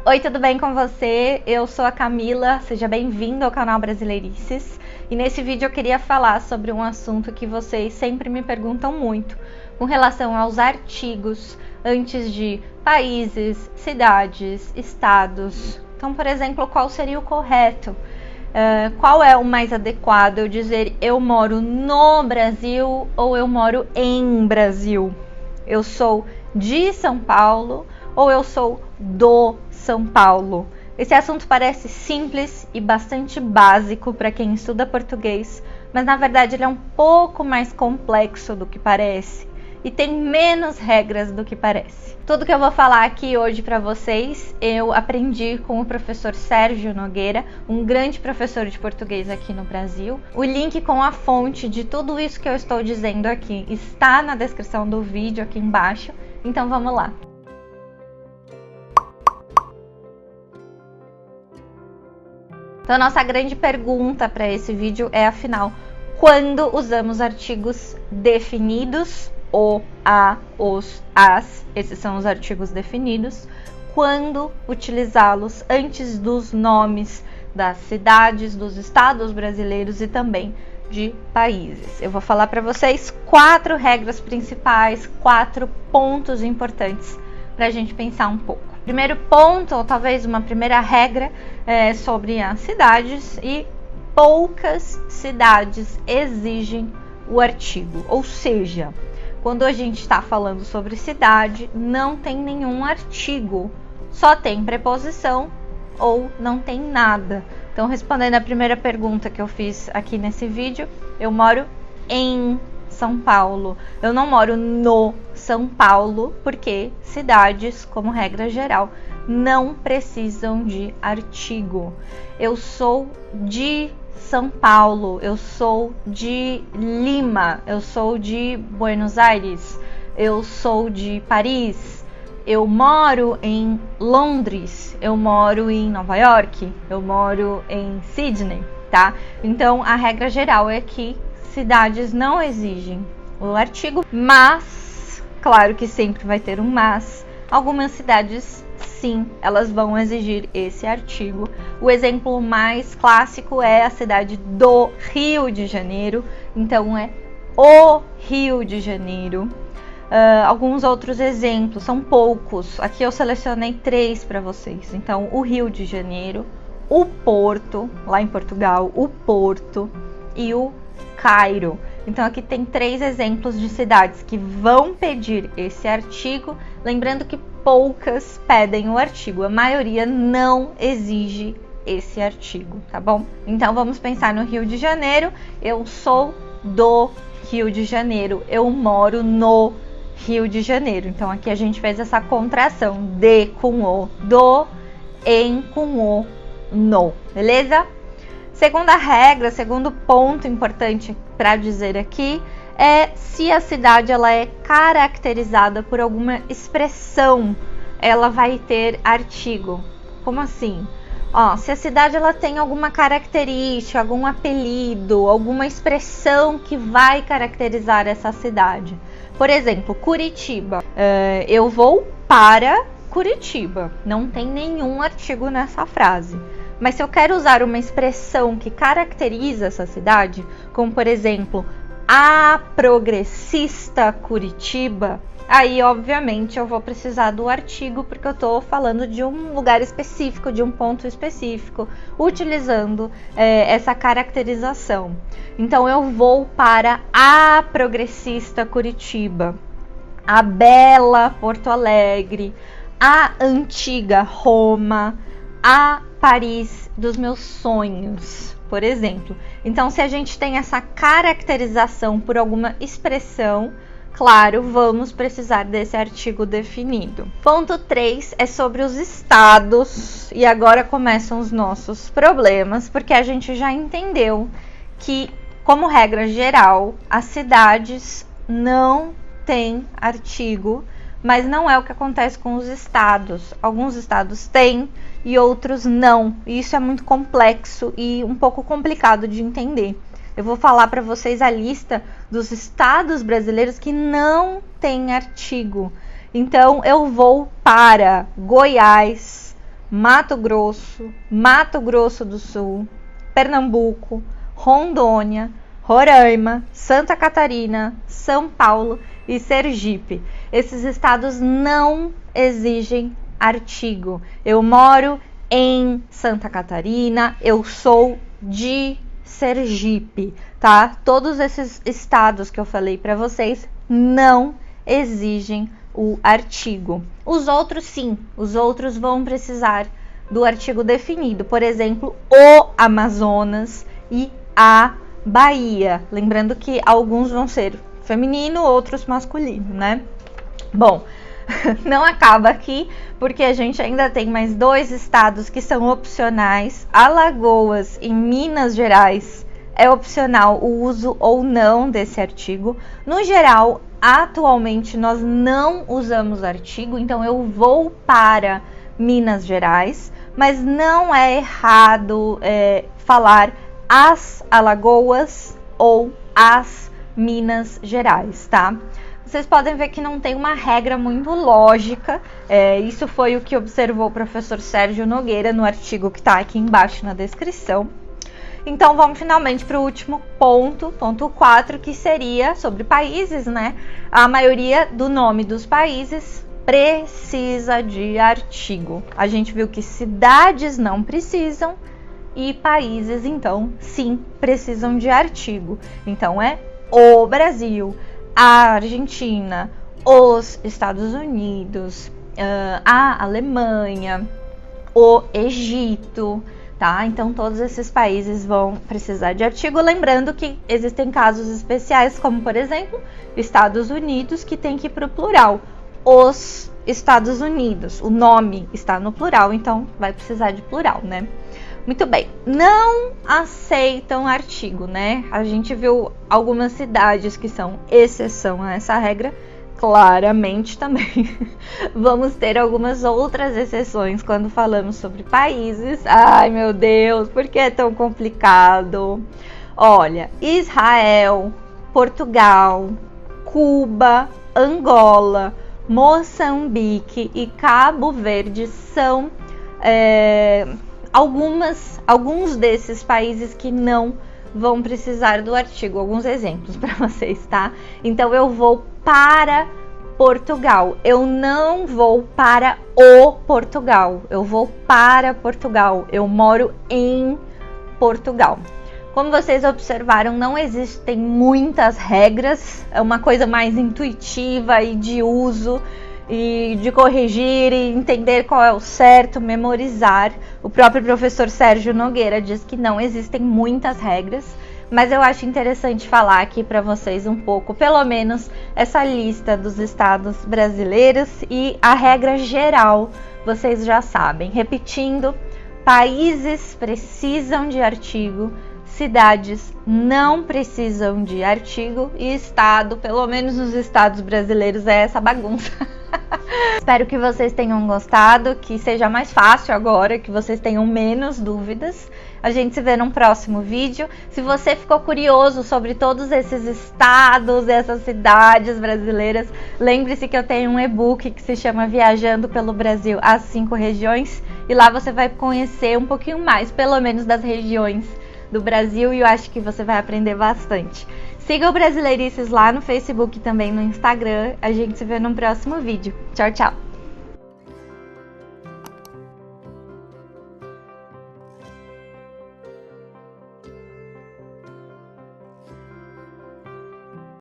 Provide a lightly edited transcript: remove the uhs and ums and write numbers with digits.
Oi, tudo bem com você? Eu sou a Camila, seja bem-vindo ao canal Brasileirices. E nesse vídeo eu queria falar sobre um assunto que vocês sempre me perguntam muito, com relação aos artigos antes de países, cidades, estados. Então, por exemplo, qual seria o correto? Qual é o mais adequado? Eu dizer eu moro no Brasil ou eu moro em Brasil? Eu sou de São Paulo ou eu sou do São Paulo? Esse assunto parece simples e bastante básico para quem estuda português, mas na verdade ele é um pouco mais complexo do que parece e tem menos regras do que parece. Tudo que eu vou falar aqui hoje para vocês, eu aprendi com o professor Sérgio Nogueira, um grande professor de português aqui no Brasil. O link com a fonte de tudo isso que eu estou dizendo aqui está na descrição do vídeo aqui embaixo, então vamos lá. Então, nossa grande pergunta para esse vídeo é, afinal, quando usamos artigos definidos, o, a, os, as, esses são os artigos definidos, quando utilizá-los antes dos nomes das cidades, dos estados brasileiros e também de países. Eu vou falar para vocês 4 regras principais, 4 pontos importantes para a gente pensar um pouco. Primeiro ponto, ou talvez uma primeira regra, é sobre as cidades, e poucas cidades exigem o artigo, ou seja, quando a gente está falando sobre cidade, não tem nenhum artigo, só tem preposição ou não tem nada. Então, respondendo a primeira pergunta que eu fiz aqui nesse vídeo, eu moro em São Paulo. Eu não moro no São Paulo, porque cidades, como regra geral, não precisam de artigo. Eu sou de São Paulo, eu sou de Lima, eu sou de Buenos Aires, eu sou de Paris, eu moro em Londres, eu moro em Nova York, eu moro em Sydney, tá? Então, a regra geral é que cidades não exigem o artigo, mas, claro que sempre vai ter um mas, algumas cidades sim, elas vão exigir esse artigo. O exemplo mais clássico é a cidade do Rio de Janeiro, então é o Rio de Janeiro. Alguns outros exemplos, são poucos, aqui eu selecionei 3 para vocês. Então, o Rio de Janeiro, o Porto, lá em Portugal, o Porto e o Cairo. Então aqui tem 3 exemplos de cidades que vão pedir esse artigo, lembrando que poucas pedem o artigo, a maioria não exige esse artigo, tá bom? Então vamos pensar no Rio de Janeiro, eu sou do Rio de Janeiro, eu moro no Rio de Janeiro. Então aqui a gente fez essa contração, de com o, do, em com o, no, beleza? Segunda regra, segundo ponto importante para dizer aqui é se a cidade ela é caracterizada por alguma expressão, ela vai ter artigo. Como assim? Se a cidade ela tem alguma característica, algum apelido, alguma expressão que vai caracterizar essa cidade. Por exemplo, Curitiba. Eu vou para Curitiba. Não tem nenhum artigo nessa frase. Mas se eu quero usar uma expressão que caracteriza essa cidade, como por exemplo, a progressista Curitiba, aí obviamente eu vou precisar do artigo, porque eu estou falando de um lugar específico, de um ponto específico, utilizando essa caracterização. Então eu vou para a progressista Curitiba, a bela Porto Alegre, a antiga Roma, a Paris dos meus sonhos, por exemplo. Então, se a gente tem essa caracterização por alguma expressão, claro, vamos precisar desse artigo definido. Ponto 3 é sobre os estados, e agora começam os nossos problemas, porque a gente já entendeu que, como regra geral, as cidades não têm artigo, mas não é o que acontece com os estados. Alguns estados têm e outros não. E isso é muito complexo e um pouco complicado de entender. Eu vou falar para vocês a lista dos estados brasileiros que não têm artigo. Então, eu vou para Goiás, Mato Grosso, Mato Grosso do Sul, Pernambuco, Rondônia, Roraima, Santa Catarina, São Paulo e Sergipe. Esses estados não exigem artigo. Eu moro em Santa Catarina, eu sou de Sergipe, tá? Todos esses estados que eu falei para vocês não exigem o artigo. Os outros sim, os outros vão precisar do artigo definido. Por exemplo, o Amazonas e a Bahia. Lembrando que alguns vão ser feminino, outros masculino, né? Bom, não acaba aqui, porque a gente ainda tem mais 2 estados que são opcionais. Alagoas e Minas Gerais é opcional o uso ou não desse artigo. No geral, atualmente nós não usamos artigo, então eu vou para Minas Gerais, mas não é errado falar as Alagoas ou as Minas Gerais, tá? Vocês podem ver que não tem uma regra muito lógica. Isso foi o que observou o professor Sérgio Nogueira no artigo que está aqui embaixo na descrição. Então vamos finalmente para o último ponto, ponto 4, que seria sobre países, né? A maioria do nome dos países precisa de artigo. A gente viu que cidades não precisam e países, então, sim, precisam de artigo. Então é o Brasil, a Argentina, os Estados Unidos, a Alemanha, o Egito, tá? Então todos esses países vão precisar de artigo, lembrando que existem casos especiais, como por exemplo, Estados Unidos, que tem que ir para o plural. Os Estados Unidos, o nome está no plural, então vai precisar de plural, né? Muito bem, não aceitam artigo, né? A gente viu algumas cidades que são exceção a essa regra, claramente também vamos ter algumas outras exceções quando falamos sobre países. Ai, meu Deus, por que é tão complicado? Olha, Israel, Portugal, Cuba, Angola, Moçambique e Cabo Verde são alguns desses países que não vão precisar do artigo. Alguns exemplos para vocês, tá? Então eu vou para Portugal, eu não vou para o Portugal, eu vou para Portugal, eu moro em Portugal. Como vocês observaram, não existem muitas regras, é uma coisa mais intuitiva e de uso e de corrigir e entender qual é o certo, memorizar. O próprio professor Sérgio Nogueira diz que não existem muitas regras, mas eu acho interessante falar aqui para vocês um pouco, pelo menos, essa lista dos estados brasileiros e a regra geral, vocês já sabem. Repetindo, países precisam de artigo, cidades não precisam de artigo e estado, pelo menos nos estados brasileiros, é essa bagunça. Espero que vocês tenham gostado, que seja mais fácil agora, que vocês tenham menos dúvidas. A gente se vê num próximo vídeo. Se você ficou curioso sobre todos esses estados, essas cidades brasileiras, lembre-se que eu tenho um e-book que se chama Viajando pelo Brasil, as 5 regiões, e lá você vai conhecer um pouquinho mais, pelo menos, das regiões do Brasil, e eu acho que você vai aprender bastante. Siga o Brasileirices lá no Facebook e também no Instagram. A gente se vê no próximo vídeo. Tchau, tchau!